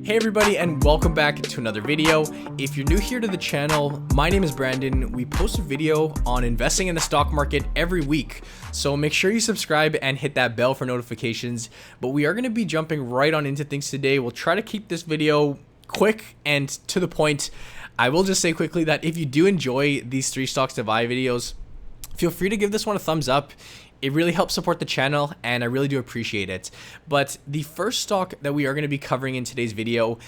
Hey everybody, and welcome back to another video. If you're new here to the channel, my name is Brandon. We post a video on investing in the stock market every week, so make sure you subscribe and hit that bell for notifications. But we are going to be jumping right on into things today. We'll try to keep this video quick and to the point. I will just say quickly that if you do enjoy these 3 stocks to buy videos, feel free to give this one a thumbs up. It really helps support the channel, and I really do appreciate it. But the first stock that we are going to be covering in today's video,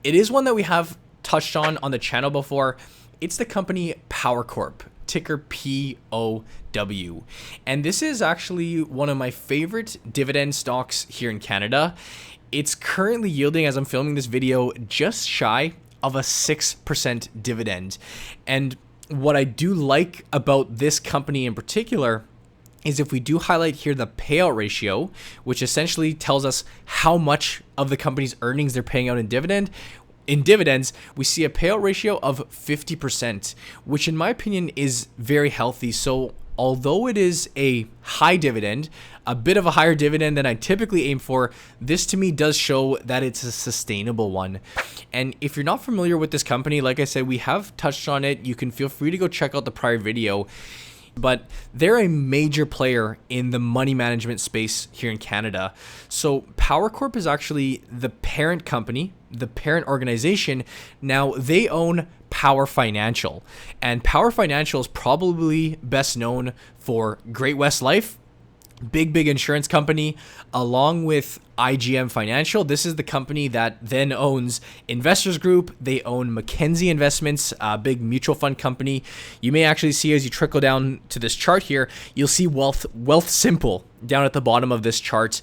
it is one that we have touched on the channel before. It's the company PowerCorp, ticker POW. And this is actually one of my favorite dividend stocks here in Canada. It's currently yielding, as I'm filming this video, just shy of a 6% dividend. And what I do like about this company in particular is if we do highlight here the payout ratio, which essentially tells us how much of the company's earnings they're paying out in dividends, we see a payout ratio of 50%, which in my opinion is very healthy. So although it is a high dividend, a bit of a higher dividend than I typically aim for, this to me does show that it's a sustainable one. And if you're not familiar with this company, like I said, we have touched on it. You can feel free to go check out the prior video. But they're a major player in the money management space here in Canada. So PowerCorp is actually the parent company, the parent organization. Now they own Power Financial, and Power Financial is probably best known for Great-West Life, big insurance company, along with IGM Financial. This is the company that then owns Investors Group. They own Mackenzie Investments, a big mutual fund company. You may actually see, as you trickle down to this chart here, you'll see Wealthsimple down at the bottom of this chart.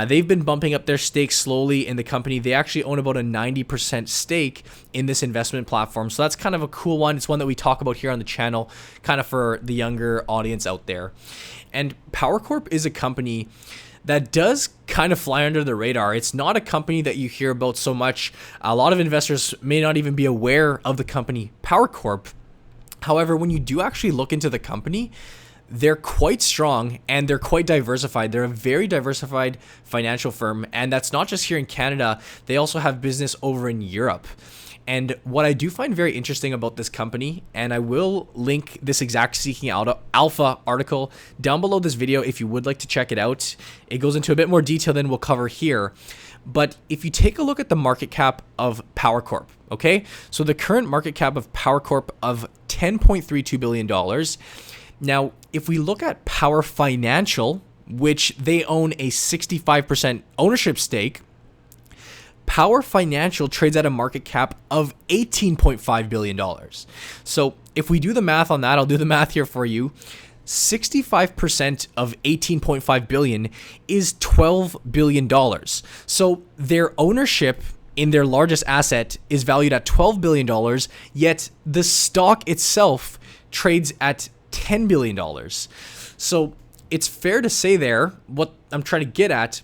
They've been bumping up their stake slowly in the company. They actually own about a 90% stake in this investment platform. So that's kind of a cool one. It's one that we talk about here on the channel, kind of for the younger audience out there. And PowerCorp is a company that does kind of fly under the radar. It's not a company that you hear about so much. A lot of investors may not even be aware of the company PowerCorp. However, when you do actually look into the company, they're quite strong and they're quite diversified. They're a very diversified financial firm, and that's not just here in Canada. They also have business over in Europe. And what I do find very interesting about this company, and I will link this exact Seeking Alpha article down below this video if you would like to check it out. It goes into a bit more detail than we'll cover here. But if you take a look at the market cap of PowerCorp, okay? So the current market cap of PowerCorp of $10.32 billion. Now, if we look at Power Financial, which they own a 65% ownership stake, Power Financial trades at a market cap of $18.5 billion. So if we do the math on that, I'll do the math here for you. 65% of $18.5 billion is $12 billion. So their ownership in their largest asset is valued at $12 billion, yet the stock itself trades at $10 billion. So it's fair to say there, what I'm trying to get at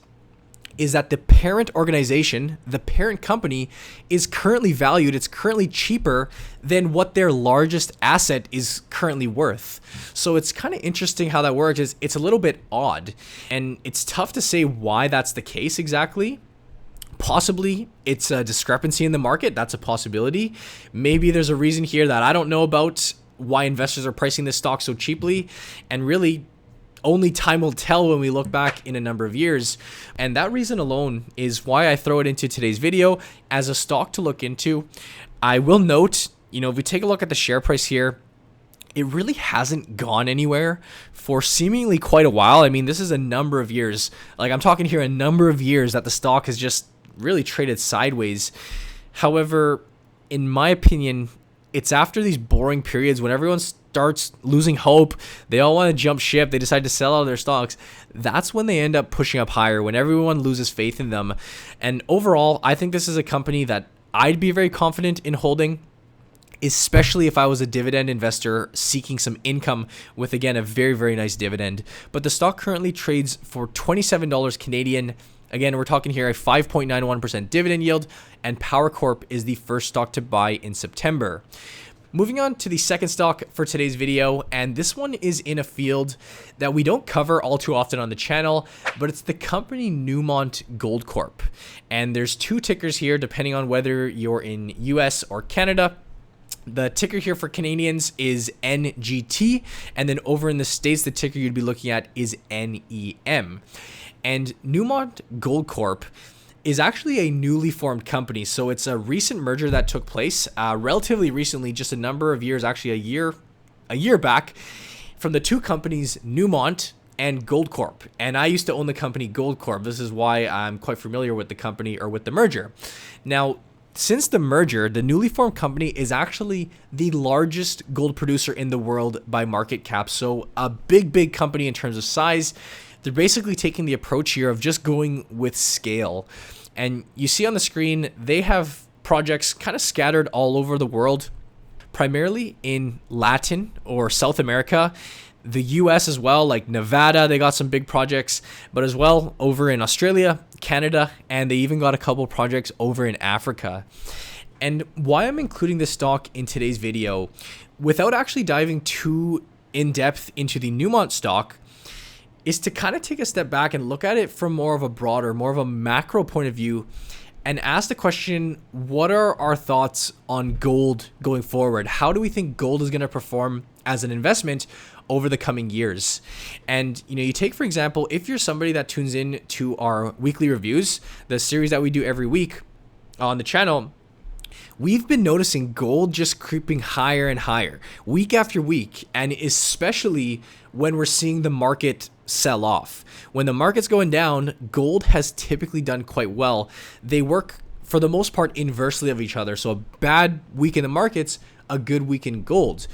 is that the parent organization, the parent company, is currently valued, it's currently cheaper than what their largest asset is currently worth. So it's kind of interesting how that works. It's a little bit odd, and it's tough to say why that's the case exactly. Possibly it's a discrepancy in the market. That's a possibility. Maybe there's a reason here that I don't know about why investors are pricing this stock so cheaply, and really only time will tell when we look back in a number of years. And that reason alone is why I throw it into today's video as a stock to look into. I will note, if we take a look at the share price here, it really hasn't gone anywhere for seemingly quite a while. I mean, this is a number of years. Like, I'm talking here a number of years that the stock has just really traded sideways. However, in my opinion, it's after these boring periods when everyone starts losing hope, they all want to jump ship, they decide to sell out of their stocks. That's when they end up pushing up higher, when everyone loses faith in them. And overall, I think this is a company that I'd be very confident in holding, especially if I was a dividend investor seeking some income with, again, a very nice dividend. But the stock currently trades for $27 Canadian. Again, we're talking here a 5.91% dividend yield, and PowerCorp is the first stock to buy in September. Moving on to the second stock for today's video, and this one is in a field that we don't cover all too often on the channel, but it's the company Newmont Goldcorp. And there's two tickers here depending on whether you're in US or Canada. The ticker here for Canadians is NGT, and then over in the States, the ticker you'd be looking at is NEM. And Newmont Goldcorp is actually a newly formed company. So it's a recent merger that took place relatively recently, just a number of years, actually a year back, from the two companies Newmont and Goldcorp. And I used to own the company Goldcorp. This is why I'm quite familiar with the company, or with the merger. Now, since the merger, the newly formed company is actually the largest gold producer in the world by market cap. So a big company in terms of size. They're basically taking the approach here of just going with scale. And you see on the screen, they have projects kind of scattered all over the world, primarily in Latin or South America, the US as well, like Nevada, they got some big projects, but as well over in Australia, Canada, and they even got a couple projects over in Africa. And why I'm including this stock in today's video, without actually diving too in depth into the Newmont stock, is to kind of take a step back and look at it from more of a broader, more of a macro point of view, and ask the question, what are our thoughts on gold going forward? How do we think gold is going to perform as an investment over the coming years? And, you take, for example, if you're somebody that tunes in to our weekly reviews, the series that we do every week on the channel, we've been noticing gold just creeping higher and higher week after week, and especially when we're seeing the market sell off. When the market's going down, gold has typically done quite well. They work, for the most part, inversely of each other. So a bad week in the markets, a good week in gold,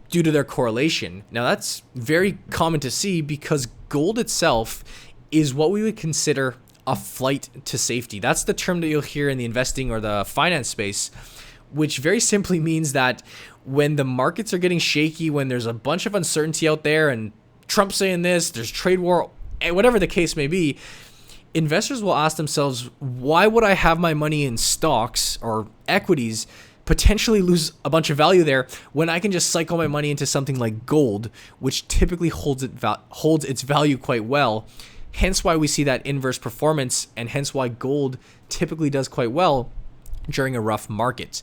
due to their correlation. Now, that's very common to see because gold itself is what we would consider a flight to safety. That's the term that you'll hear in the investing or the finance space, which very simply means that when the markets are getting shaky, when there's a bunch of uncertainty out there and Trump saying this, there's trade war, and whatever the case may be, investors will ask themselves, why would I have my money in stocks or equities potentially lose a bunch of value there when I can just cycle my money into something like gold, which typically holds its value quite well? Hence why we see that inverse performance, and hence why gold typically does quite well during a rough market.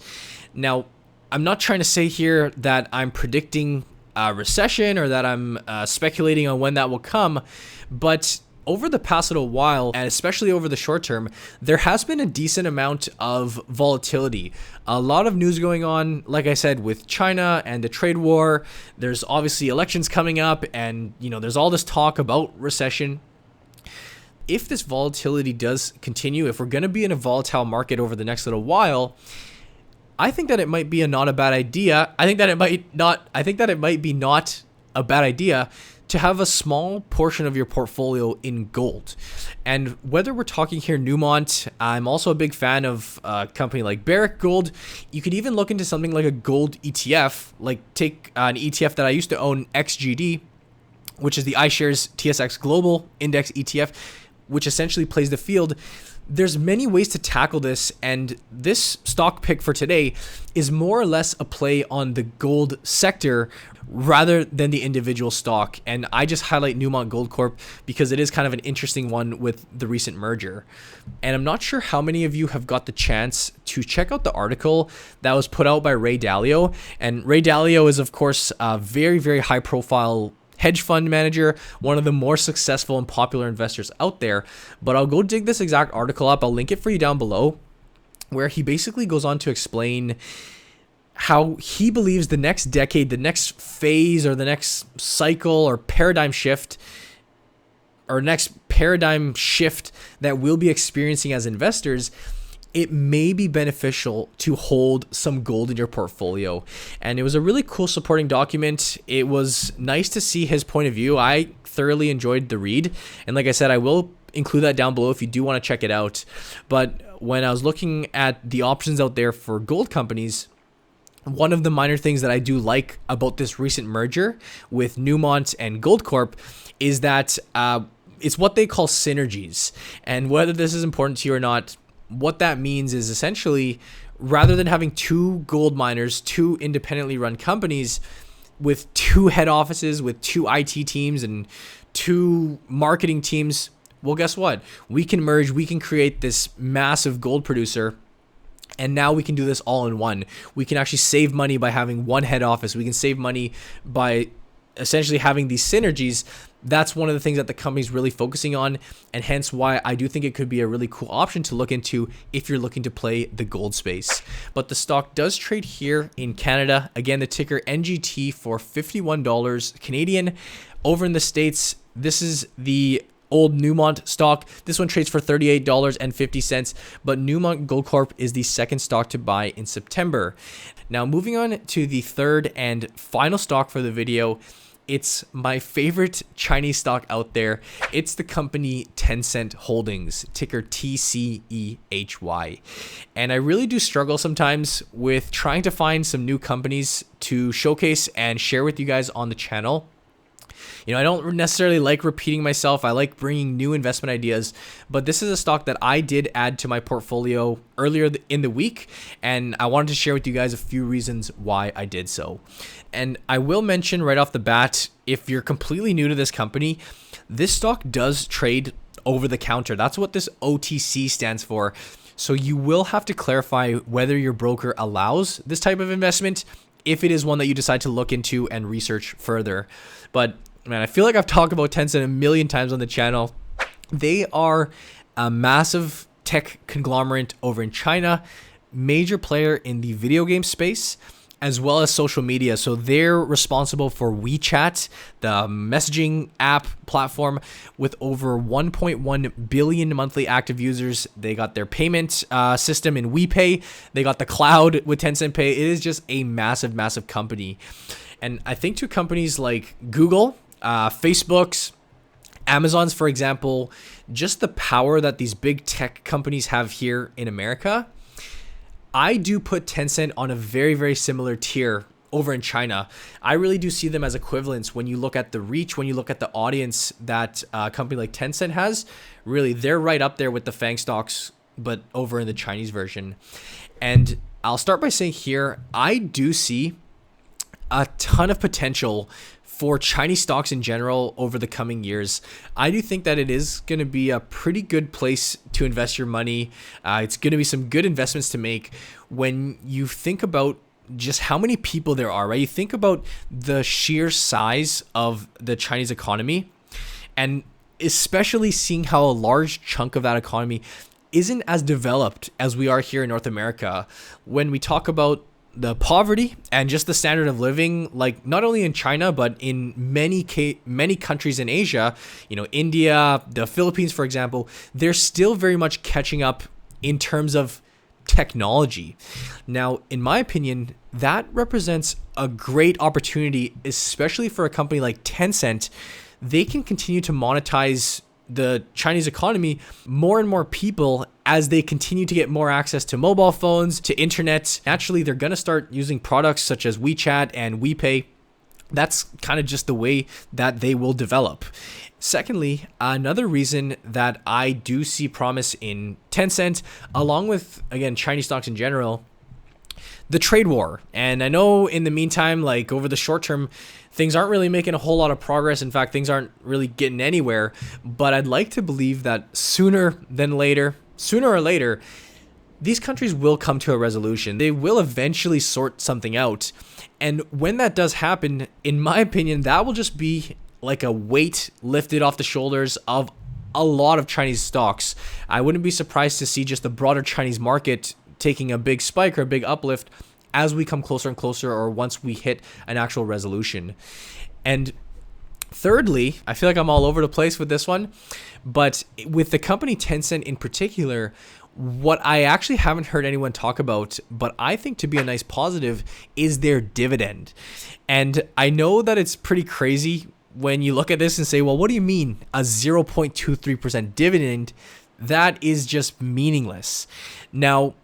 Now, I'm not trying to say here that I'm predicting a recession or that I'm speculating on when that will come, but over the past little while, and especially over the short term, there has been a decent amount of volatility. A lot of news going on, like I said, with China and the trade war. There's obviously elections coming up, and there's all this talk about recession. If this volatility does continue, if we're going to be in a volatile market over the next little while, I think that it might be not a bad idea. I think that it might be not a bad idea to have a small portion of your portfolio in gold. And whether we're talking here Newmont, I'm also a big fan of a company like Barrick Gold. You could even look into something like a gold ETF, like take an ETF that I used to own, XGD, which is the iShares TSX Global Index ETF, which essentially plays the field. There's many ways to tackle this, and this stock pick for today is more or less a play on the gold sector rather than the individual stock. And I just highlight Newmont Goldcorp because it is kind of an interesting one with the recent merger. And I'm not sure how many of you have got the chance to check out the article that was put out by Ray Dalio. And Ray Dalio is, of course, a very high profile hedge fund manager, one of the more successful and popular investors out there. But I'll go dig this exact article up. I'll link it for you down below, where he basically goes on to explain how he believes the next decade, the next phase, or the next cycle or paradigm shift, that we'll be experiencing as investors, it may be beneficial to hold some gold in your portfolio. And it was a really cool supporting document. It was nice to see his point of view. I thoroughly enjoyed the read. And like I said, I will include that down below if you do want to check it out. But when I was looking at the options out there for gold companies, one of the minor things that I do like about this recent merger with Newmont and Goldcorp is that it's what they call synergies. And whether this is important to you or not, what that means is essentially rather than having two gold miners, two independently run companies with two head offices, with two IT teams and two marketing teams, well, guess what? We can merge, we can create this massive gold producer. And now we can do this all in one. We can actually save money by having one head office. We can save money by essentially having these synergies. That's one of the things that the company's really focusing on, and hence why I do think it could be a really cool option to look into if you're looking to play the gold space. But the stock does trade here in Canada. Again, the ticker NGT for $51 Canadian. Over in the States, this is the old Newmont stock. This one trades for $38.50, but Newmont Goldcorp is the second stock to buy in September. Now, moving on to the third and final stock for the video, it's my favorite Chinese stock out there. It's the company Tencent Holdings, ticker TCEHY. And I really do struggle sometimes with trying to find some new companies to showcase and share with you guys on the channel. I don't necessarily like repeating myself. I like bringing new investment ideas, but this is a stock that I did add to my portfolio earlier in the week, and I wanted to share with you guys a few reasons why I did so. And I will mention right off the bat, if you're completely new to this company, this stock does trade over the counter. That's what this OTC stands for. So you will have to clarify whether your broker allows this type of investment, if it is one that you decide to look into and research further. But man, I feel like I've talked about Tencent a million times on the channel. They are a massive tech conglomerate over in China, major player in the video game space, as well as social media. So they're responsible for WeChat, the messaging app platform, with over 1.1 billion monthly active users. They got their payment system in WePay. They got the cloud with Tencent Pay. It is just a massive, massive company. And I think to companies like Google, Facebook's, Amazon's, for example, just the power that these big tech companies have here in America, I do put Tencent on a very, very similar tier over in China. I really do see them as equivalents when you look at the reach, when you look at the audience that a company like Tencent has. Really, they're right up there with the FANG stocks, but over in the Chinese version. And I'll start by saying here, I do see a ton of potential for Chinese stocks in general over the coming years. I do think that it is going to be a pretty good place to invest your money. It's going to be some good investments to make when you think about just how many people there are, right? You think about the sheer size of the Chinese economy, and especially seeing how a large chunk of that economy isn't as developed as we are here in North America. When we talk about the poverty and just the standard of living, like not only in China, but in many countries in Asia, India, the Philippines, for example, they're still very much catching up in terms of technology. Now, in my opinion, that represents a great opportunity, especially for a company like Tencent. They can continue to monetize the Chinese economy, more and more people, as they continue to get more access to mobile phones, to internet. Naturally, they're going to start using products such as WeChat and WePay. That's kind of just the way that they will develop. Secondly, another reason that I do see promise in Tencent, along with, again, Chinese stocks in general, the trade war. And I know in the meantime, like over the short term, things aren't really making a whole lot of progress. In fact, things aren't really getting anywhere. But I'd like to believe that sooner or later, these countries will come to a resolution. They will eventually sort something out. And when that does happen, in my opinion, that will just be like a weight lifted off the shoulders of a lot of Chinese stocks. I wouldn't be surprised to see just the broader Chinese market taking a big spike or a big uplift as we come closer and closer, or once we hit an actual resolution. And thirdly, I feel like I'm all over the place with this one, but with the company Tencent in particular, what I actually haven't heard anyone talk about, but I think to be a nice positive, is their dividend. And I know that it's pretty crazy when you look at this and say, well, what do you mean a 0.23% dividend? That is just meaningless. Now,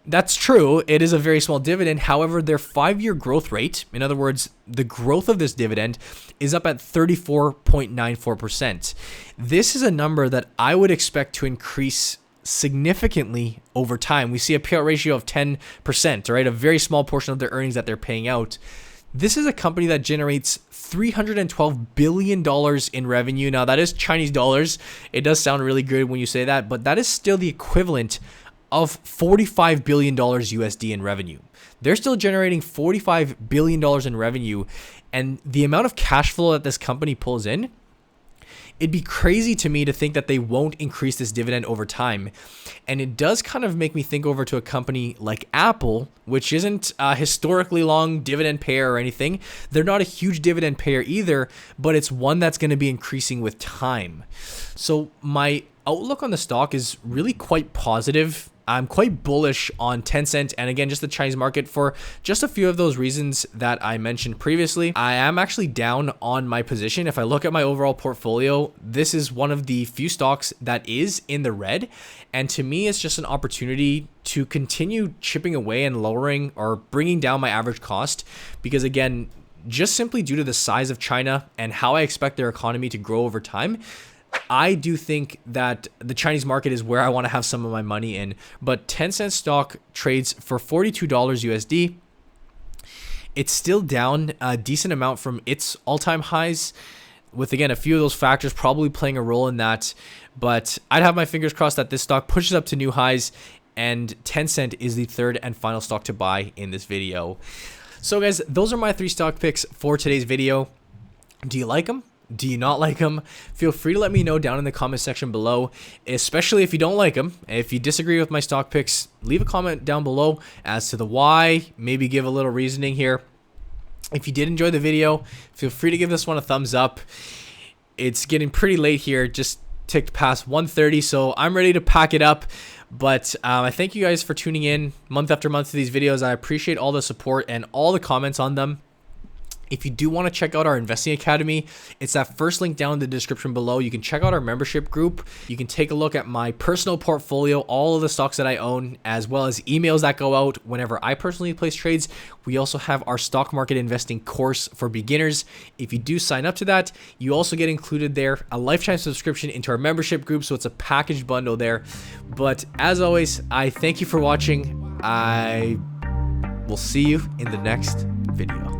that's true. It is a very small dividend. However, their 5-year growth rate, in other words, the growth of this dividend, is up at 34.94%. This is a number that I would expect to increase significantly over time. We see a payout ratio of 10%, right? A very small portion of their earnings that they're paying out. This is a company that generates $312 billion in revenue. Now, that is Chinese dollars. It does sound really good when you say that, but that is still the equivalent of $45 billion USD in revenue. They're still generating $45 billion in revenue, and the amount of cash flow that this company pulls in, it'd be crazy to me to think that they won't increase this dividend over time. And it does kind of make me think over to a company like Apple, which isn't a historically long dividend payer or anything. They're not a huge dividend payer either, but it's one that's going to be increasing with time. So my outlook on the stock is really quite positive. I'm quite bullish on Tencent and again, just the Chinese market for just a few of those reasons that I mentioned previously. I am actually down on my position. If I look at my overall portfolio, this is one of the few stocks that is in the red. And to me, it's just an opportunity to continue chipping away and lowering or bringing down my average cost. Because again, just simply due to the size of China and how I expect their economy to grow over time, I do think that the Chinese market is where I want to have some of my money in. But Tencent stock trades for $42 USD. It's still down a decent amount from its all-time highs, with again a few of those factors probably playing a role in that. But I'd have my fingers crossed that this stock pushes up to new highs, and Tencent is the third and final stock to buy in this video. So guys, those are my 3 stock picks for today's video. Do you like them? Do you not like them? Feel free to let me know down in the comment section below, especially if you don't like them. If you disagree with my stock picks, leave a comment down below as to the why, maybe give a little reasoning here. If you did enjoy the video, feel free to give this one a thumbs up. It's getting pretty late here, just ticked past 1:30, so I'm ready to pack it up. But I thank you guys for tuning in month after month to these videos. I appreciate all the support and all the comments on them. If you do want to check out our Investing Academy, it's that first link down in the description below. You can check out our membership group. You can take a look at my personal portfolio, all of the stocks that I own, as well as emails that go out whenever I personally place trades. We also have our stock market investing course for beginners. If you do sign up to that, you also get included there a lifetime subscription into our membership group. So it's a package bundle there. But as always, I thank you for watching. I will see you in the next video.